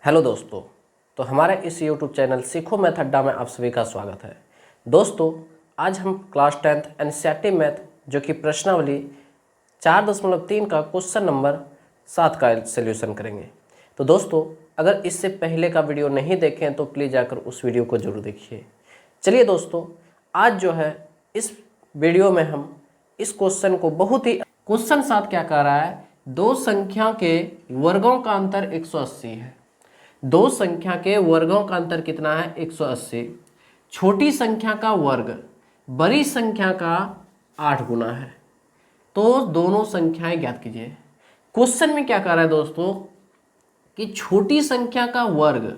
Hello दोस्तों, तो हमारे इस YouTube चैनल सीखो मैथ अड्डा में आप सभी का स्वागत है। दोस्तों, आज हम क्लास 10th एनसीईआरटी मैथ जो कि प्रश्नावली 4.3 का क्वेश्चन नंबर 7 का सॉल्यूशन करेंगे। तो दोस्तों, अगर इससे पहले का वीडियो नहीं देखें तो प्लीज़ जाकर उस वीडियो को जरूर देखिए। चलिए दोस्तों, आज जो है इस वीडियो में हम इस क्वेश्चन को क्वेश्चन 7 क्या कह रहा है, दो संख्या के वर्गों का अंतर 180 है। दो संख्या के वर्गों का अंतर कितना है? 180। छोटी संख्या का वर्ग बड़ी संख्या का 8 गुना है, तो दोनों संख्याएं ज्ञात कीजिए। क्वेश्चन में क्या कह रहा है दोस्तों कि छोटी संख्या का वर्ग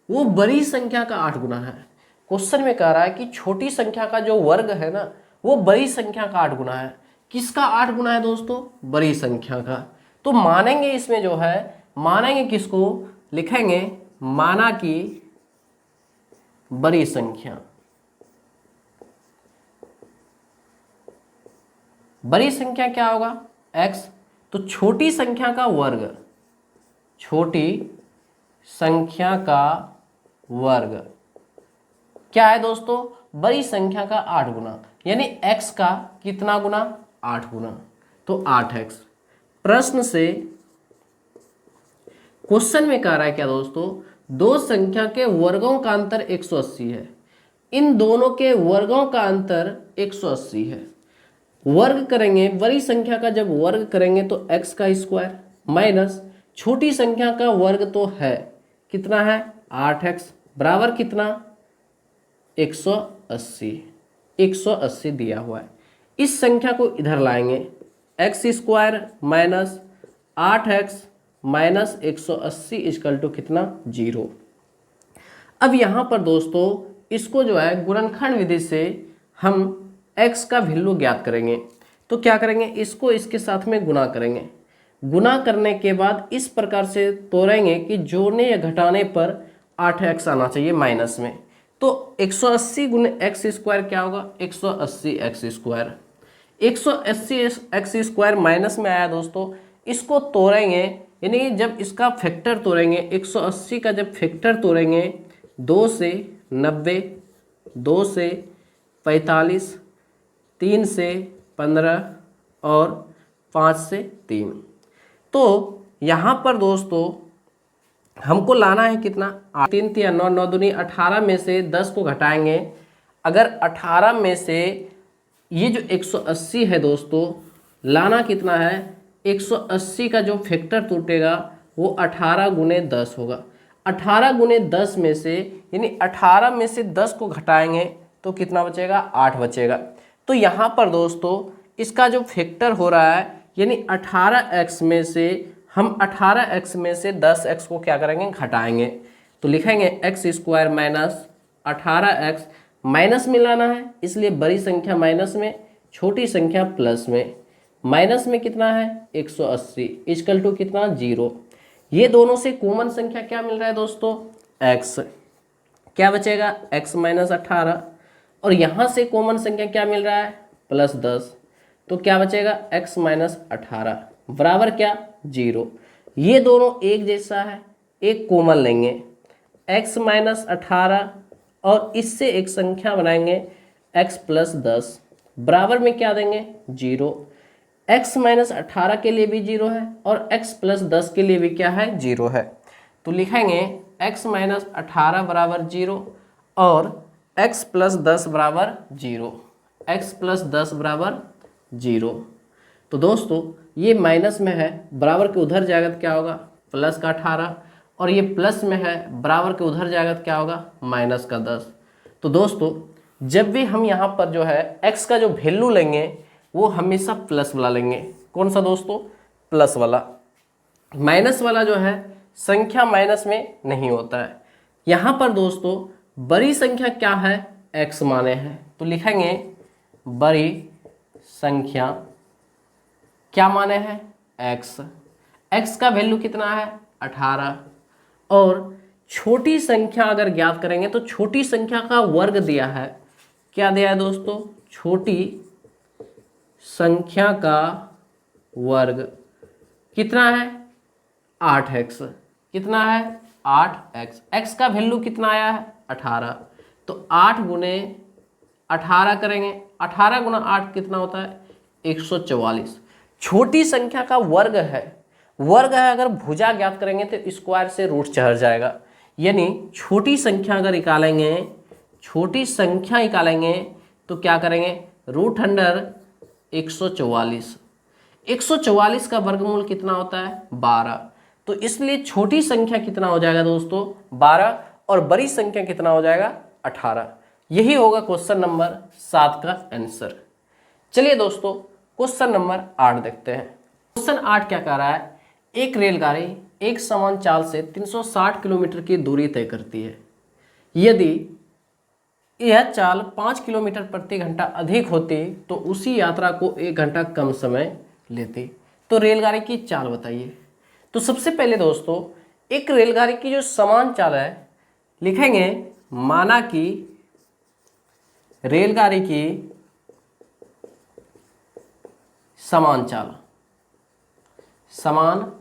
वो बड़ी संख्या का 8 गुना है। क्वेश्चन में कह रहा है कि छोटी संख्या का जो वर्ग है ना, वो बड़ी संख्या का 8 गुना है। किसका 8 गुना है दोस्तों? बड़ी संख्या का। तो मानेंगे इसमें जो है, मानेंगे किसको? लिखेंगे माना कि बड़ी संख्या। बड़ी संख्या क्या होगा? x। तो छोटी संख्या का वर्ग, छोटी संख्या का वर्ग क्या है दोस्तों? बड़ी संख्या का 8 गुना, यानी x का कितना गुना? 8 गुना, तो 8x। प्रश्न से क्वेश्चन में कह रहा है क्या दोस्तों? दो संख्या के वर्गों का अंतर 180 है। इन दोनों के वर्गों का अंतर 180 है। वर्ग करेंगे, बड़ी संख्या का जब वर्ग करेंगे तो x का स्क्वायर माइनस छोटी संख्या का वर्ग तो है, कितना है? 8x बराबर कितना? 180। 180 दिया हुआ है। इस संख्या को इधर लाएंगे, x square minus 8x minus 180 equal to कितना? 0। अब यहाँ पर दोस्तों इसको जो है गुणनखंड विधि से हम x का वैल्यू ज्ञात करेंगे। तो क्या करेंगे? इसको इसके साथ में गुणा करेंगे। गुणा करने के बाद इस प्रकार से तोड़ेंगे कि जोड़ने या घटाने पर 8x आना चाहिए माइनस में। तो 180 गुणे एक्स स्क्वायर क्या होगा? 180 x square. 180 x square minus में आया दोस्तों, इसको तोड़ेंगे, यानी जब इसका फैक्टर तोड़ेंगे, 180 का जब फैक्टर तोड़ेंगे, 2 से 90, 2 से 45, 3 से 15 और 5 से 3। तो यहाँ पर दोस्तों हमको लाना है कितना? 3 3 9 9 दूनी 18 में से 10 को घटाएंगे। अगर 18 में से ये जो 180 है दोस्तों, लाना कितना है? 180 का जो फैक्टर टूटेगा वो 18 गुने 10 होगा। 18 गुने 10 में से, यानी 18 में से 10 को घटाएंगे तो कितना बचेगा? 8 बचेगा। तो यहाँ पर दोस्तों इसका जो फैक्टर हो रहा है, यानी 18x में से हम 18x में से 10x को क्या करेंगे? घटाएंगे। तो लिखेंगे x square minus 18x, minus में लाना है इसलिए बड़ी संख्या माइनस में, छोटी संख्या प्लस में। माइनस में कितना है? 180 इक्वल टू कितना? 0। ये दोनों से कॉमन संख्या क्या मिल रहा है दोस्तों? x। क्या बचेगा? x minus 18। और यहाँ से कॉमन संख्या क्या मिल रहा है? प्लस 10। तो क्या बचेगा? x माइनस 18 बराबर क्या? 0। ये दोनों एक जैसा है, एक कॉमन लेंगे, x माइनस 18 और इससे एक संख्या बनाएंगे x प्लस 10 बराबर में क्या देंगे? 0। x माइनस 18 के लिए भी 0 है और x प्लस 10 के लिए भी क्या है? 0 है। तो लिखेंगे x माइनस 18 बराबर 0 और x प्लस 10 बराबर 0। x प्लस 10 बराबर 0। तो दोस्तों ये माइनस में है, बराबर के उधर जाएगा तो क्या होगा? प्लस का 18, और ये प्लस में है, बराबर के उधर जाएगा तो क्या होगा? माइनस का 10। तो दोस्तों जब भी हम यहाँ पर जो है x का जो वैल्यू लेंगे वो हमेशा प्लस वाला लेंगे। कौन सा दोस्तों? प्लस वाला। माइनस वाला जो है संख्या माइनस में नहीं होता है। यहाँ पर दोस्तों बड़ी संख्या क्या है? x माने हैं, तो लिखेंगे बड़ी संख्या क्या माने हैं? x। x का वैल्यू कितना है? 18। और छोटी संख्या अगर ज्ञात करेंगे तो छोटी संख्या का वर्ग दिया है। क्या दिया है दोस्तों? छोटी संख्या का वर्ग कितना है? 8x। कितना है? 8x, x का वैल्यू कितना आया है 18, तो 8 गुने 18 करेंगे, 18 गुना 8 कितना होता है 144। छोटी संख्या का वर्ग है, वर्ग है, अगर भुजा ज्ञात करेंगे तो स्क्वायर से रूट चढ़ जाएगा, यानी छोटी संख्या अगर निकालेंगे, छोटी संख्या निकालेंगे तो क्या करेंगे रूट अंडर 144, 144 का वर्गमूल कितना होता है 12, तो इसलिए छोटी संख्या कितना हो जाएगा दोस्तों 12 और बड़ी संख्या कितना हो जाएगा 18। यही होगा क्वेश्चन नंबर 7 का आंसर। चलिए दोस्तों क्वेश्चन नंबर 8 देखते हैं। क्वेश्चन 8 क्या कह रहा है, एक रेलगाड़ी एक समान चाल से 360 किलोमीटर की दूरी तय करती है। यदि यह चाल 5 किलोमीटर प्रति घंटा अधिक होती तो उसी यात्रा को 1 घंटा कम समय लेती। तो रेलगाड़ी की चाल बताइए। तो सबसे पहले दोस्तों एक रेलगाड़ी की जो समान चाल है लिखेंगे, माना कि रेलगाड़ी की समान चाल, समान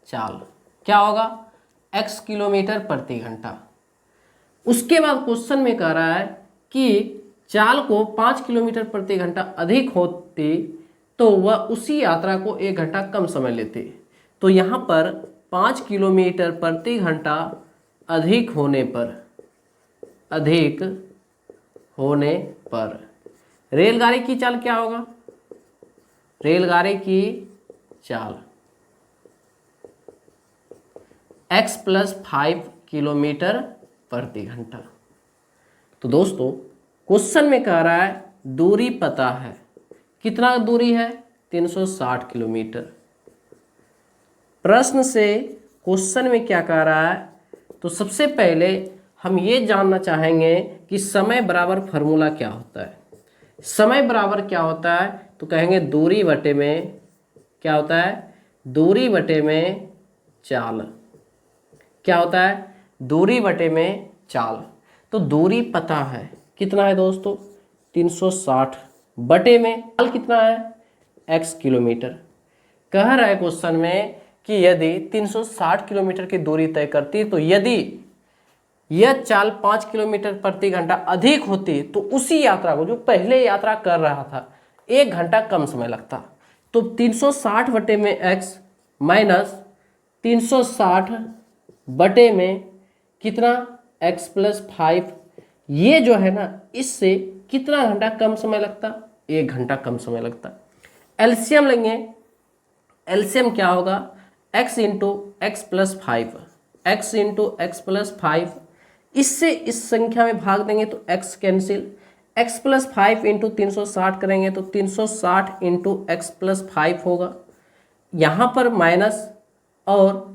चाल क्या होगा x किलोमीटर प्रति घंटा। उसके बाद क्वेश्चन में कह रहा है कि चाल को 5 किलोमीटर प्रति घंटा अधिक होती तो वह उसी यात्रा को 1 घंटा कम समय लेती। तो यहाँ पर 5 किलोमीटर प्रति घंटा अधिक होने पर, अधिक होने पर रेलगाड़ी की चाल क्या होगा, रेलगाड़ी की चाल x + 5 किलोमीटर प्रति घंटा। तो दोस्तों क्वेश्चन में कह रहा है दूरी पता है, कितना दूरी है 360 किलोमीटर। प्रश्न से क्वेश्चन में क्या कह रहा है, तो सबसे पहले हम ये जानना चाहेंगे कि समय बराबर फार्मूला क्या होता है। समय बराबर क्या होता है, तो कहेंगे दूरी बटे में क्या होता है, दूरी बटे में चाल, क्या होता है दूरी बटे में चाल। तो दूरी पता है कितना है दोस्तों 360 बटे में चाल कितना है x किलोमीटर। कह रहा है क्वेश्चन में कि यदि 360 किलोमीटर की दूरी तय करती तो यदि यह चाल 5 किलोमीटर प्रति घंटा अधिक होती तो उसी यात्रा को, जो पहले यात्रा कर रहा था, 1 घंटा कम समय लगता। तो 360 बटे में x माइनस 360 बटे में कितना x + 5, ये जो है ना इससे कितना घंटा कम समय लगता, 1 घंटा कम समय लगता। एलसीएम लेंगे, एलसीएम क्या होगा x × x + 5, x × x + 5, इससे इस संख्या में भाग देंगे तो x कैंसिल, x + 5 × 360 करेंगे तो 360 × x + 5 होगा। यहाँ पर माइनस और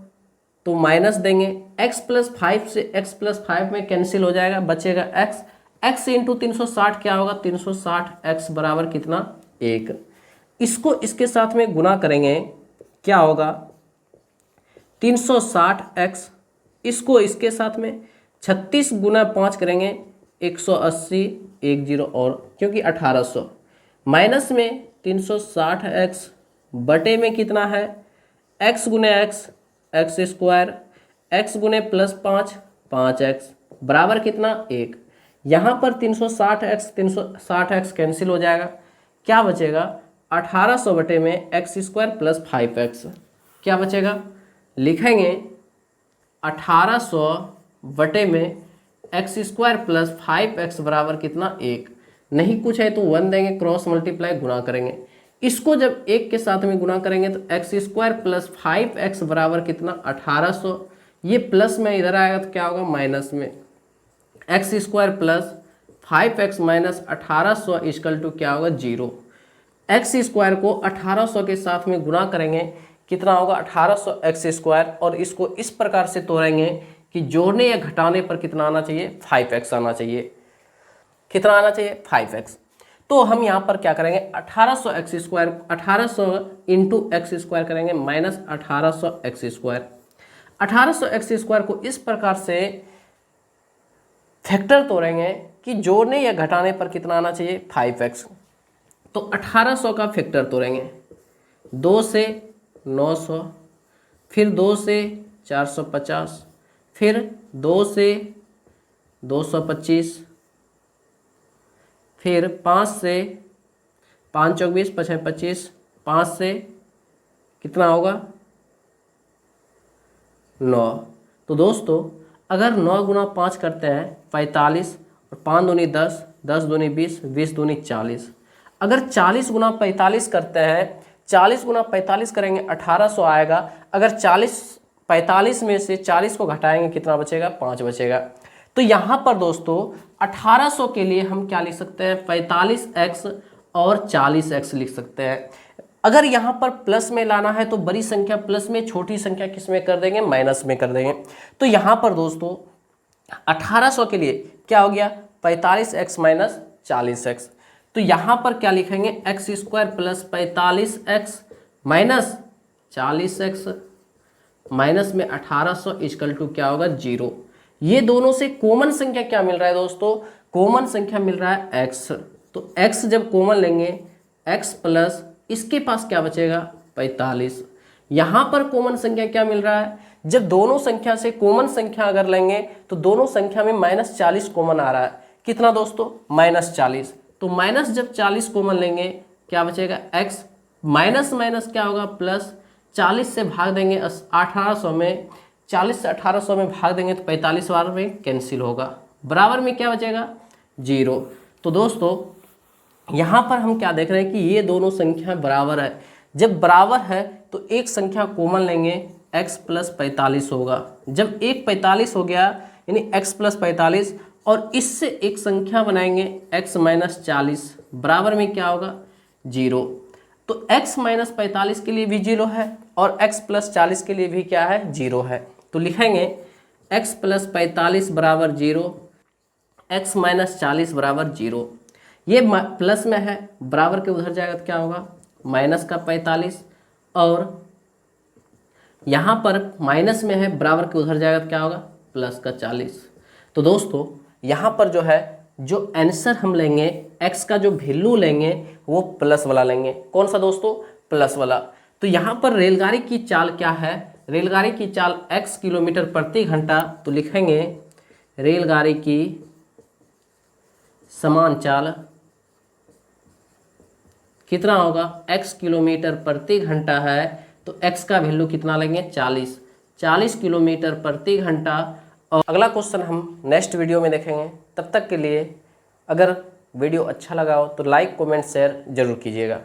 तो माइनस देंगे, x + 5 से x + 5 में कैंसिल हो जाएगा, बचेगा x, x × 360 क्या होगा 360x बराबर कितना 1। इसको इसके साथ में गुना करेंगे क्या होगा 360x, इसको इसके साथ में 36 गुना 5 करेंगे 180, 10 और क्योंकि 1800, माइनस में 360x बटे में कितना है x गुने x, x स्क्वायर, x गुने +5, 5x बराबर कितना 1। यहाँ पर 360x 360x कैंसिल हो जाएगा, क्या बचेगा 1800 बटे में x स्क्वायर + 5x, क्या बचेगा लिखेंगे 1800 बटे में x स्क्वायर + 5x बराबर कितना 1। नहीं कुछ है तो 1 देंगे, क्रॉस मल्टीप्लाई गुना करेंगे, इसको जब 1 के साथ में गुना करेंगे तो x स्क्वायर + 5x बराबर कितना 1800, ये प्लस में इधर आएगा तो क्या होगा माइनस में, x square + 5x minus 1800 equal to क्या होगा 0। x स्क्वायर को 1800 के साथ में गुना करेंगे कितना होगा 1800 x स्क्वायर, और इसको इस प्रकार से तोड़ेंगे कि जोड़ने या घटाने पर कितना आना चाहिए 5x आना चाहिए। कितना आना चाहिए 5x। तो हम यहाँ पर क्या करेंगे 1800 x स्क्वायर, 1800 × x स्क्वायर करेंगे minus 1800 x square. 1800 x square को इस प्रकार से फैक्टर तोड़ेंगे कि जोड़ने या घटाने पर कितना आना चाहिए 5x। तो 1800 का फैक्टर तोड़ेंगे, 2 से 900, फिर 2 से 450, फिर 2 से 225, फिर 5 से 5 चौक 20, 5 25, 5 से कितना होगा 9। तो दोस्तों अगर 9 गुना 5 करते हैं 45, और 5 दूनी 10, 10 दूनी 20, 20 दूनी 40। अगर 40 गुना 45 करते हैं, 40 गुना 45 करेंगे 1800 आएगा। अगर 45 में से 40 को घटाएंगे कितना बचेगा, 5 बचेगा। तो यहाँ पर दोस्तों 1800 के लिए हम क्या लिख सकते हैं, 45x और 40x लिख सकते हैं। अगर यहाँ पर प्लस में लाना है तो बड़ी संख्या प्लस में, छोटी संख्या किस में कर देंगे, माइनस में कर देंगे। तो यहाँ पर दोस्तों 1800 के लिए क्या हो गया, 45x माइनस 40x। तो यहाँ पर क्या लिखेंगे, x square plus 45x minus 40x minus में 1800 इक्वल टू क्या होगा, 0। ये दोनों से कॉमन संख्या क्या मिल रहा है दोस्तों, कॉमन संख्या मिल रहा है x। तो x जब कॉमन लेंगे, x प्लस इसके पास क्या बचेगा, 45। यहाँ पर कॉमन संख्या क्या मिल रहा है, जब दोनों संख्या से कॉमन संख्या अगर लेंगे तो दोनों संख्या में -40 कॉमन आ रहा है। कितना दोस्तों, -40। तो माइनस जब 40 कॉमन लेंगे क्या बचेगा, x माइनस माइनस क्या होगा, प्लस 40 से भाग देंगे 1800 में, 40 से 1800 में भाग देंगे तो 45 बार में कैंसिल होगा, बराबर में क्या बचेगा, 0। तो दोस्तों यहाँ पर हम क्या देख रहे हैं कि ये दोनों संख्या बराबर है। जब बराबर है तो एक संख्या कॉमन लेंगे, x प्लस 45 होगा। जब एक 45 हो गया यानी x प्लस 45, और इससे एक संख्या बनाएंगे x माइनस 40, बराबर में क्या होगा, 0। तो x माइनस 45 के लिए भी 0 है और x प्लस 40 के लिए भी क्या है, 0 है। तो लिखेंगे x प्लस 45 बराबर 0, x माइनस 40 बराबर 0। ये प्लस में है, बराबर के उधर जाएगा तो क्या होगा, माइनस का 45, और यहाँ पर माइनस में है, बराबर के उधर जाएगा तो क्या होगा, प्लस का 40। तो दोस्तों यहाँ पर जो है, जो आंसर हम लेंगे, x का जो वैल्यू लेंगे वो प्लस वाला लेंगे। कौन सा दोस्तों, प्लस वाला। तो यहाँ पर रेलगाड़ी की चाल क्या है, रेलगाड़ी की चाल x किलोमीटर प्रति घंटा। तो लिखेंगे रेलगाड़ी की समान चाल कितना होगा, x किलोमीटर प्रति घंटा है तो x का वैल्यू कितना लेंगे, 40 किलोमीटर प्रति घंटा। और अगला क्वेश्चन हम नेक्स्ट वीडियो में देखेंगे। तब तक के लिए अगर वीडियो अच्छा लगा हो तो लाइक कमेंट शेयर जरूर कीजिएगा।